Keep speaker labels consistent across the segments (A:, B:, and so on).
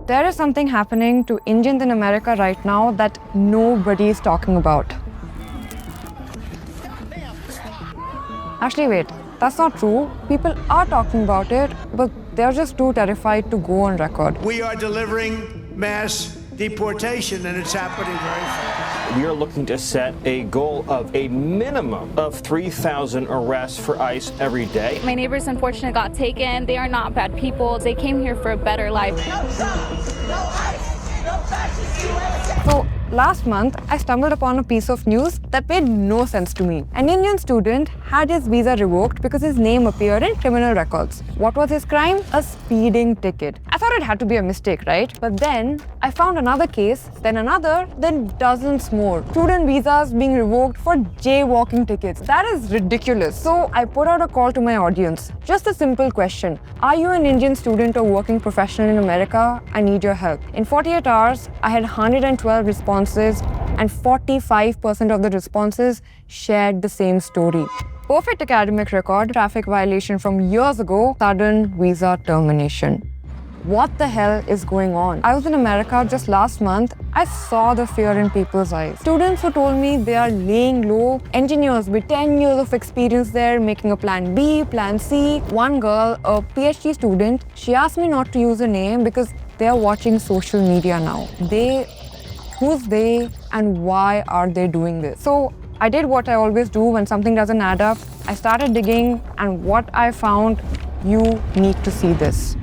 A: There is something happening to Indians in America right now that nobody is talking about. Actually, wait, that's not true. People are talking about it, but they're just too terrified to go on record.
B: We are delivering mass deportation, and it's happening very fast.
C: We are looking to set a goal of a minimum of 3,000 arrests for ICE every day.
D: My neighbors unfortunately got taken. They are not bad people. They came here for a better life.
E: No Trump, no ICE, no fascist USA.
A: So, last month, I stumbled upon a piece of news that made no sense to me. An Indian student had his visa revoked because his name appeared in criminal records. What was his crime? A speeding ticket. I thought it had to be a mistake, right? But then I found another case, then another, then dozens more. Student visas being revoked for jaywalking tickets. That is ridiculous. So I put out a call to my audience. Just a simple question. Are you an Indian student or working professional in America? I need your help. In 48 hours, I had 112 responses, and 45% of the responses shared the same story. Perfect academic record, traffic violation from years ago, sudden visa termination. What the hell is going on? I was in America just last month. I saw the fear in people's eyes. Students who told me they are laying low, engineers with 10 years of experience there, making a plan B, plan C. One girl, a PhD student, she asked me not to use a name because they are watching social media now. Who's they and why are they doing this? So I did what I always do when something doesn't add up. I started digging, and what I found, you need to see this.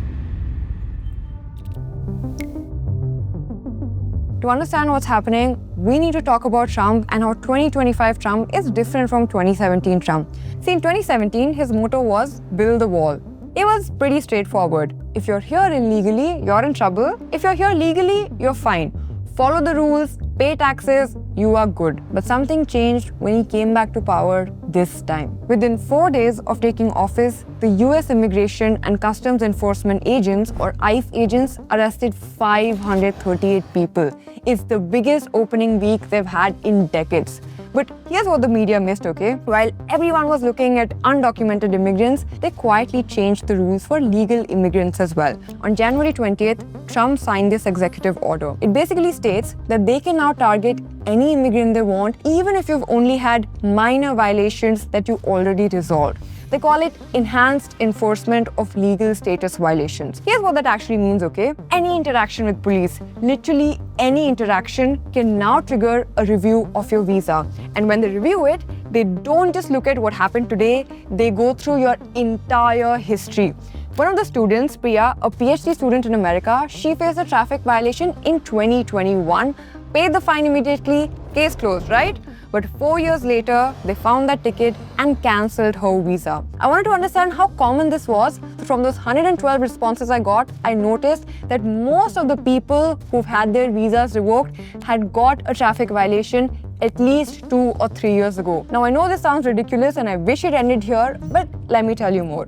A: To understand what's happening, we need to talk about Trump and how 2025 Trump is different from 2017 Trump. See, in 2017, his motto was build the wall. It was pretty straightforward. If you're here illegally, you're in trouble. If you're here legally, you're fine. Follow the rules, pay taxes, you are good. But something changed when he came back to power this time. Within 4 days of taking office, the US Immigration and Customs Enforcement agents, or ICE agents, arrested 538 people. It's the biggest opening week they've had in decades. But here's what the media missed, okay? While everyone was looking at undocumented immigrants, they quietly changed the rules for legal immigrants as well. On January 20th, Trump signed this executive order. It basically states that they can now target any immigrant they want, even if you've only had minor violations that you already resolved. They call it enhanced enforcement of legal status violations. Here's what that actually means, okay? Any interaction with police, literally any interaction, can now trigger a review of your visa. And when they review it, they don't just look at what happened today, they go through your entire history. One of the students, Priya, a PhD student in America, she faced a traffic violation in 2021, paid the fine immediately, case closed, right? But 4 years later, they found that ticket and cancelled her visa. I wanted to understand how common this was. From those 112 responses I got, I noticed that most of the people who've had their visas revoked had got a traffic violation at least 2 or 3 years ago. Now, I know this sounds ridiculous and I wish it ended here, but let me tell you more.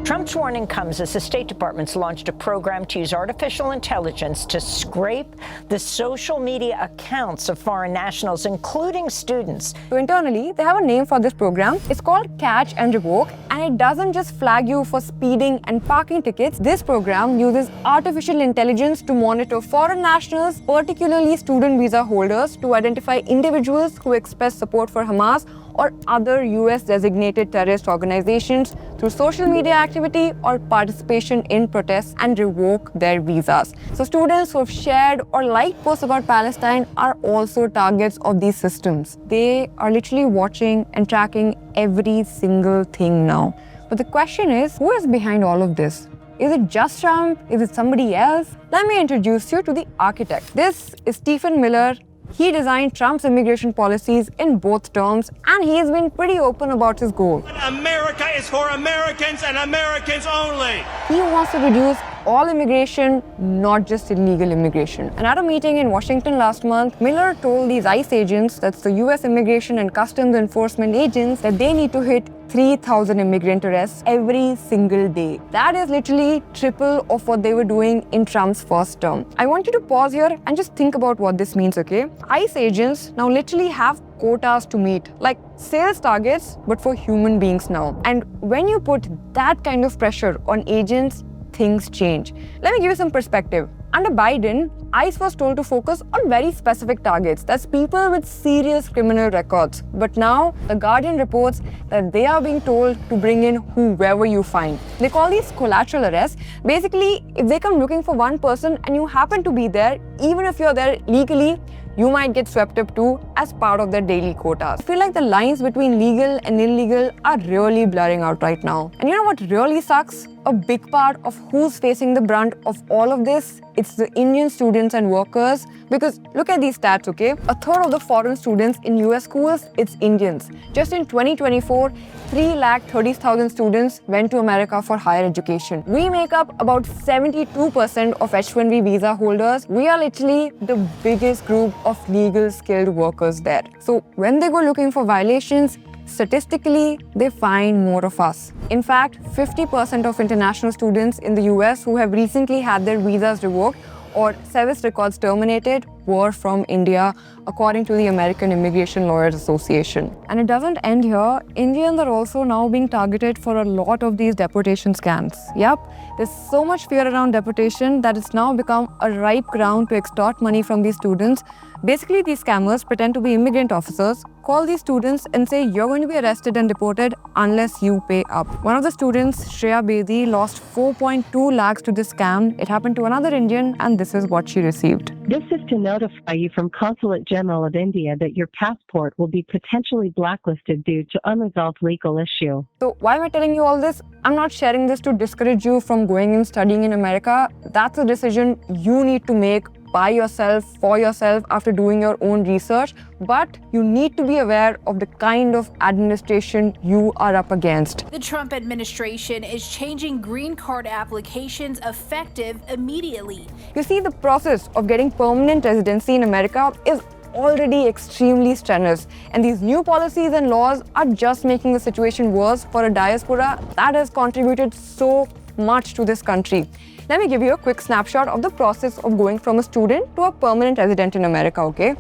F: Trump's warning comes as the State Department's launched a program to use artificial intelligence to scrape the social media accounts of foreign nationals, including students.
A: So internally, they have a name for this program. It's called Catch and Revoke, and it doesn't just flag you for speeding and parking tickets. This program uses artificial intelligence to monitor foreign nationals, particularly student visa holders, to identify individuals who express support for Hamas or other US designated terrorist organizations through social media activity or participation in protests, and revoke their visas. So students who have shared or liked posts about Palestine are also targets of these systems. They are literally watching and tracking every single thing now. But the question is, who is behind all of this? Is it just Trump? Is it somebody else? Let me introduce you to the architect. This is Stephen Miller. He designed Trump's immigration policies in both terms, and he has been pretty open about his goal.
B: America is for Americans and Americans only.
A: He wants to reduce all immigration, not just illegal immigration. And at a meeting in Washington last month, Miller told these ICE agents, that's the US Immigration and Customs Enforcement agents, that they need to hit 3,000 immigrant arrests every single day. That is literally triple of what they were doing in Trump's first term. I want you to pause here and just think about what this means, okay? ICE agents now literally have quotas to meet, like sales targets, but for human beings now. And when you put that kind of pressure on agents, things change. Let me give you some perspective. Under Biden, ICE was told to focus on very specific targets. That's people with serious criminal records. But now, The Guardian reports that they are being told to bring in whoever you find. They call these collateral arrests. Basically, if they come looking for one person and you happen to be there, even if you're there legally, you might get swept up too as part of their daily quotas. I feel like the lines between legal and illegal are really blurring out right now. And you know what really sucks? A big part of who's facing the brunt of all of this, it's the Indian students and workers. Because look at these stats, okay? A third of the foreign students in US schools, it's Indians. Just in 2024, 330,000 students went to America for higher education. We make up about 72% of H-1B visa holders. We are literally the biggest group of legal skilled workers there. So when they go looking for violations, statistically, they find more of us. In fact, 50% of international students in the US who have recently had their visas revoked or service records terminated were from India, according to the American Immigration Lawyers Association. And it doesn't end here. Indians are also now being targeted for a lot of these deportation scams. Yep, there's so much fear around deportation that it's now become a ripe ground to extort money from these students. Basically, these scammers pretend to be immigrant officers, call these students and say you're going to be arrested and deported unless you pay up. One of the students, Shreya Bedi, lost 4.2 lakhs to this scam. It happened to another Indian and this is what she received.
G: This is to notify you from Consulate General of India that your passport will be potentially blacklisted due to unresolved legal issue.
A: So why am I telling you all this? I'm not sharing this to discourage you from going and studying in America. That's a decision you need to make by yourself, for yourself, after doing your own research. But you need to be aware of the kind of administration you are up against.
H: The Trump administration is changing green card applications effective immediately.
A: You see, the process of getting permanent residency in America is already extremely strenuous, and these new policies and laws are just making the situation worse for a diaspora that has contributed so much to this country. Let me give you a quick snapshot of the process of going from a student to a permanent resident in America, okay?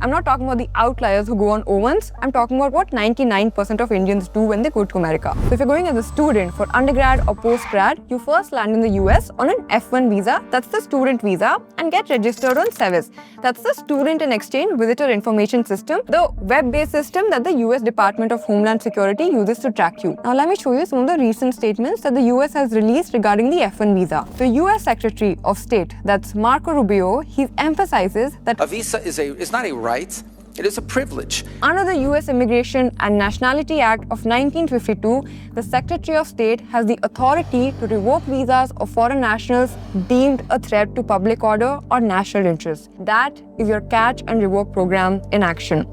A: I'm not talking about the outliers who go on O1s. I'm talking about what 99% of Indians do when they go to America. So if you're going as a student for undergrad or postgrad, you first land in the US on an F1 visa, that's the student visa, and get registered on SEVIS. That's the Student and Exchange Visitor Information System, the web-based system that the US Department of Homeland Security uses to track you. Now let me show you some of the recent statements that the US has released regarding the F1 visa. The US Secretary of State, that's Marco Rubio, he emphasizes that
I: a visa is not a right, it is a privilege.
A: Under the US Immigration and Nationality Act of 1952, the Secretary of State has the authority to revoke visas of foreign nationals deemed a threat to public order or national interest. That is your catch and revoke program in action.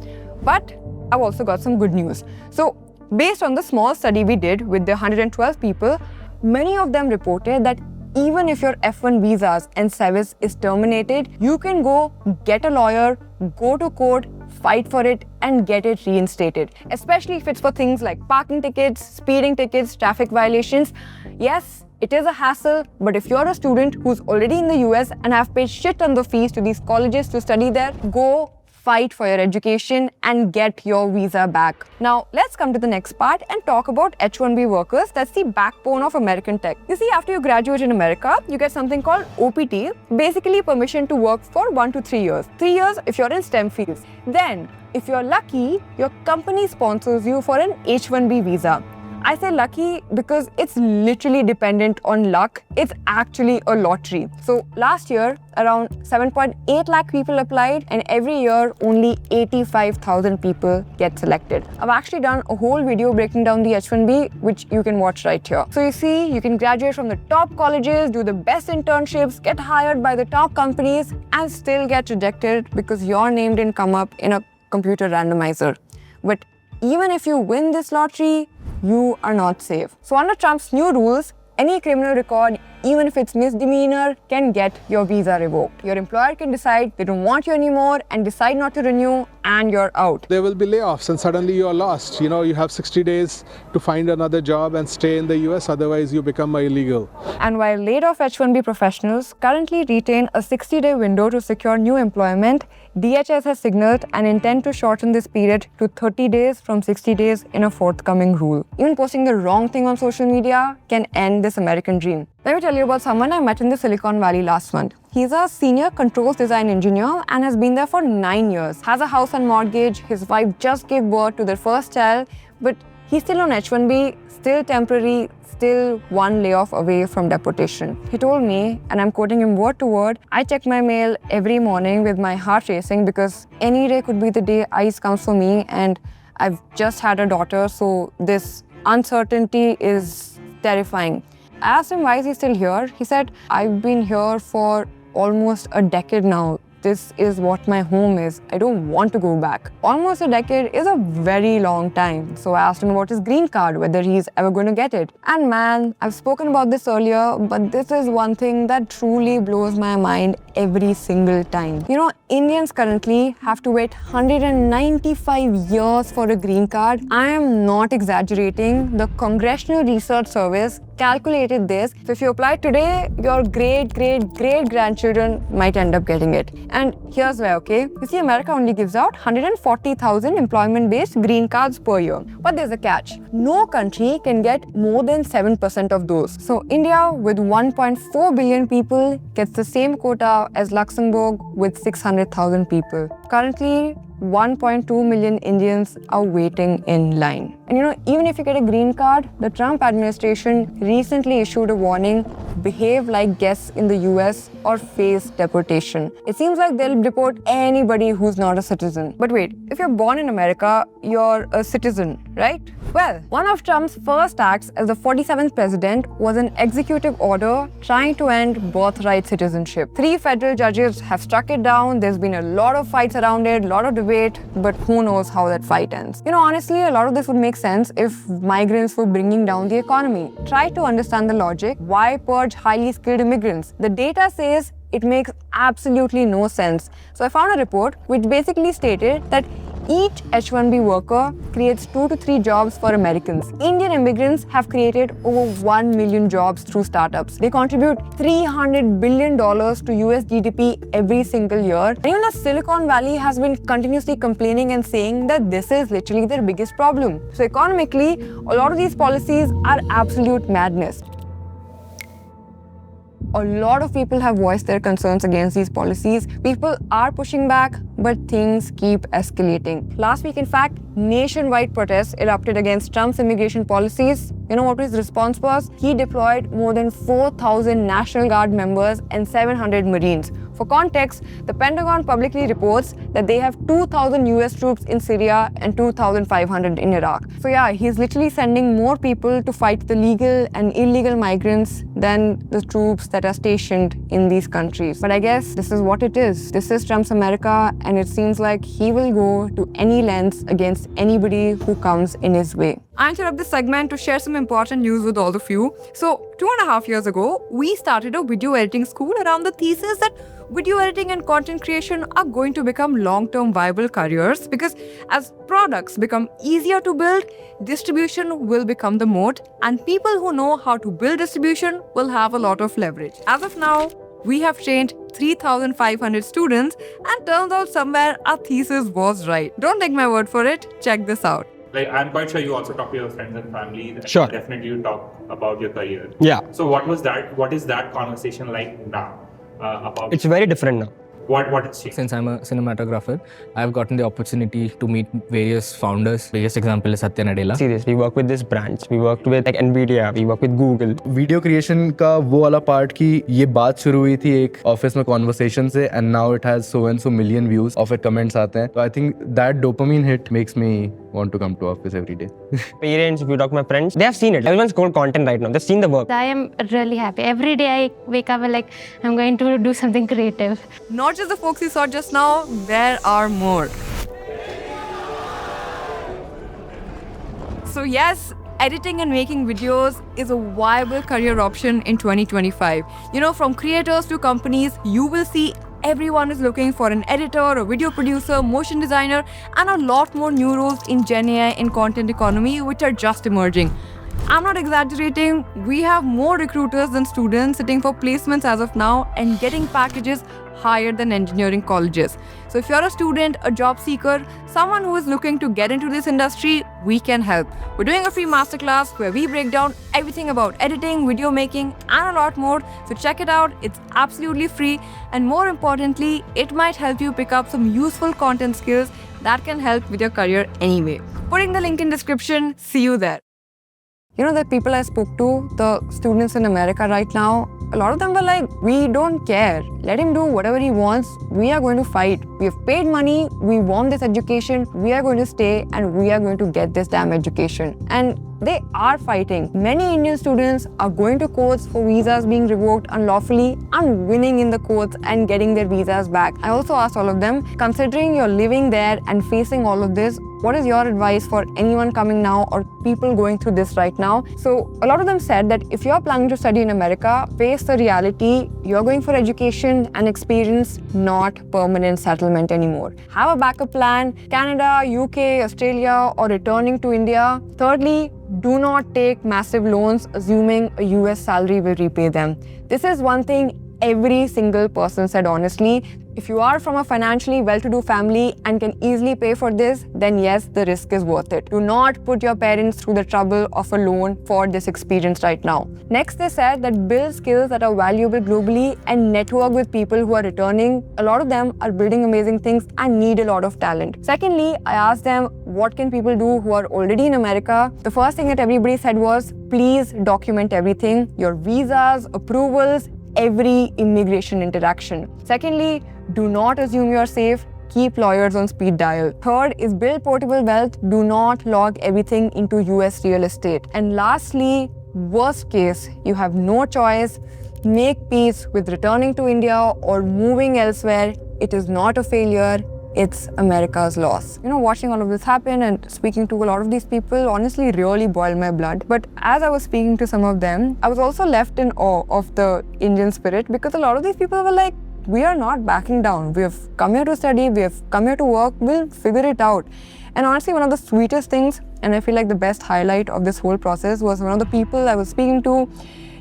A: But I've also got some good news. So, based on the small study we did with the 112 people, many of them reported that even if your F1 visas and SEVIS is terminated, you can go get a lawyer, go to court, fight for it, and get it reinstated. Especially if it's for things like parking tickets, speeding tickets, traffic violations. Yes, it is a hassle, but if you're a student who's already in the US and have paid shit ton of fees to these colleges to study there, go fight for your education and get your visa back. Now, let's come to the next part and talk about H-1B workers. That's the backbone of American tech. You see, after you graduate in America, you get something called OPT, basically permission to work for 1 to 3 years. 3 years if you're in STEM fields. Then, if you're lucky, your company sponsors you for an H-1B visa. I say lucky because it's literally dependent on luck. It's actually a lottery. So last year, around 7.8 lakh people applied, and every year only 85,000 people get selected. I've actually done a whole video breaking down the H-1B, which you can watch right here. So you see, you can graduate from the top colleges, do the best internships, get hired by the top companies, and still get rejected because your name didn't come up in a computer randomizer. But even if you win this lottery, you are not safe. So under Trump's new rules, any criminal record even if it's misdemeanor, can get your visa revoked. Your employer can decide they don't want you anymore and decide not to renew, and you're out.
J: There will be layoffs and suddenly you're lost. You have 60 days to find another job and stay in the US, otherwise you become illegal.
A: And while laid-off H-1B professionals currently retain a 60-day window to secure new employment, DHS has signaled an intent to shorten this period to 30 days from 60 days in a forthcoming rule. Even posting the wrong thing on social media can end this American dream. Let me tell you about someone I met in the Silicon Valley last month. He's a senior controls design engineer and has been there for 9 years. Has a house on mortgage, his wife just gave birth to their first child, but he's still on H-1B, still temporary, still one layoff away from deportation. He told me, and I'm quoting him word to word, "I check my mail every morning with my heart racing because any day could be the day ICE comes for me, and I've just had a daughter, so this uncertainty is terrifying." I asked him why is he still here. He said, "I've been here for almost a decade now. This is what my home is. I don't want to go back." Almost a decade is a very long time. So I asked him about his green card, whether he's ever going to get it. And man, I've spoken about this earlier, but this is one thing that truly blows my mind every single time. Indians currently have to wait 195 years for a green card. I am not exaggerating. The Congressional Research Service calculated this. So if you apply today, your great-great-great-grandchildren might end up getting it. And here's why, okay? You see, America only gives out 140,000 employment-based green cards per year. But there's a catch. No country can get more than 7% of those. So India, with 1.4 billion people, gets the same quota as Luxembourg with 600,000 people. Currently, 1.2 million Indians are waiting in line. And even if you get a green card, the Trump administration recently issued a warning: behave like guests in the US or face deportation. It seems like they'll deport anybody who's not a citizen. But wait, if you're born in America, you're a citizen, right? Well, one of Trump's first acts as the 47th president was an executive order trying to end birthright citizenship. 3 federal judges have struck it down. There's been a lot of fights around it, a lot of debate, but who knows how that fight ends. Honestly, a lot of this would make sense if migrants were bringing down the economy. Try to understand the logic. Why purge highly skilled immigrants? The data says it makes absolutely no sense. So I found a report which basically stated that each H-1B worker creates 2 to 3 jobs for Americans. Indian immigrants have created over 1 million jobs through startups. They contribute $300 billion to US GDP every single year. And even the Silicon Valley has been continuously complaining and saying that this is literally their biggest problem. So economically, a lot of these policies are absolute madness. A lot of people have voiced their concerns against these policies. People are pushing back, but things keep escalating. Last week, in fact, nationwide protests erupted against Trump's immigration policies. You know what his response was? He deployed more than 4,000 National Guard members and 700 Marines. For context, the Pentagon publicly reports that they have 2,000 US troops in Syria and 2,500 in Iraq. So yeah, he's literally sending more people to fight the legal and illegal migrants than the troops that are stationed in these countries. But I guess this is what it is. This is Trump's America, and it seems like he will go to any lengths against anybody who comes in his way. I interrupt this segment to share some important news with all of you. So 2.5 years ago, we started a video editing school around the thesis that video editing and content creation are going to become long-term viable careers, because as products become easier to build, distribution will become the moat, and people who know how to build distribution will have a lot of leverage. As of now, we have trained 3,500 students, and turns out somewhere our thesis was right. Don't take my word for it, check this out.
K: I'm quite sure you also talk to your friends and family.
L: Sure.
K: Definitely you talk about your career.
L: Yeah.
K: So what is that conversation like now?
L: It's very different now.
K: What has changed?
M: Since I'm a cinematographer, I've gotten the opportunity to meet various founders. Biggest example is Satya Nadella.
L: Serious, we work with these brands. We worked with NVIDIA. We work with Google.
N: Video creation का वो वाला part कि ये बात शुरू हुई थी एक office में conversation से, and now it has so and so million views. और फिर comments आते हैं. So I think that dopamine hit makes me want to come to office every day.
L: Parents, if you talk to my friends, they have seen it. Everyone's got content right now. They've seen the work.
O: I am really happy. Every day I wake up like I'm going to do something creative.
A: Not just the folks you saw just now, there are more. So yes, editing and making videos is a viable career option in 2025. You know, from creators to companies, you will see everyone is looking for an editor, a video producer, motion designer, and a lot more new roles in Gen AI and content economy, which are just emerging. I'm not exaggerating. We have more recruiters than students sitting for placements as of now and getting packages higher than engineering colleges. So if you're a student, a job seeker, someone who is looking to get into this industry, we can help. We're doing a free masterclass where we break down everything about editing, video making, and a lot more. So check it out. It's absolutely free. And more importantly, it might help you pick up some useful content skills that can help with your career anyway. Putting the link in description. See you there. You know, the people I spoke to, the students in America right now, a lot of them were like, we don't care. Let him do whatever he wants. We are going to fight. We have paid money. We want this education. We are going to stay and we are going to get this damn education. And they are fighting. Many Indian students are going to courts for visas being revoked unlawfully and winning in the courts and getting their visas back. I also asked all of them, considering you're living there and facing all of this, what is your advice for anyone coming now or people going through this right now? So a lot of them said that if you're planning to study in America, face the reality, you're going for education and experience, not permanent settlement anymore. Have a backup plan, Canada, UK, Australia, or returning to India. Thirdly, do not take massive loans assuming a US salary will repay them. This is one thing every single person said honestly. If you are from a financially well-to-do family and can easily pay for this, then yes, the risk is worth it. Do not put your parents through the trouble of a loan for this experience right now. Next, they said that build skills that are valuable globally and network with people who are returning. A lot of them are building amazing things and need a lot of talent. Secondly, I asked them, what can people do who are already in America? The first thing that everybody said was, please document everything, your visas, approvals, every immigration interaction. Secondly, do not assume you're safe. Keep lawyers on speed dial. Third is build portable wealth. Do not log everything into US real estate. And lastly, worst case, you have no choice. Make peace with returning to India or moving elsewhere. It is not a failure. It's America's loss. You know, watching all of this happen and speaking to a lot of these people honestly really boiled my blood. But as I was speaking to some of them, I was also left in awe of the Indian spirit because a lot of these people were like, we are not backing down. We have come here to study. We have come here to work. We'll figure it out. And honestly, one of the sweetest things, and I feel like the best highlight of this whole process was one of the people I was speaking to.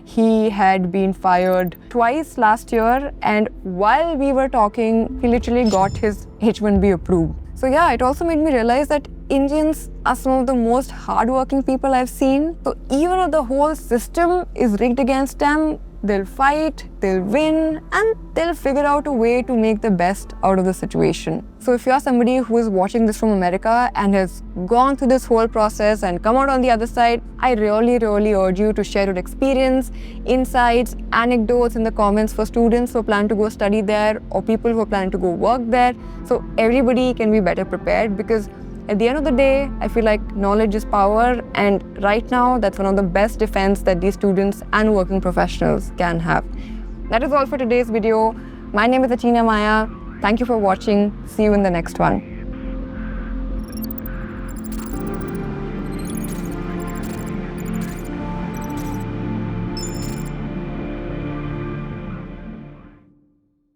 A: He had been fired twice last year, and while we were talking, he literally got his H-1B approved. So yeah, it also made me realize that Indians are some of the most hardworking people I've seen. So even if the whole system is rigged against them, they'll fight, they'll win, and they'll figure out a way to make the best out of the situation. So if you're somebody who is watching this from America and has gone through this whole process and come out on the other side, I really urge you to share your experience, insights, anecdotes in the comments for students who plan to go study there or people who plan to go work there, so everybody can be better prepared. Because at the end of the day, I feel like knowledge is power, and right now that's one of the best defense that these students and working professionals can have. That is all for today's video. My name is Achina Maya. Thank you for watching. See you in the next one.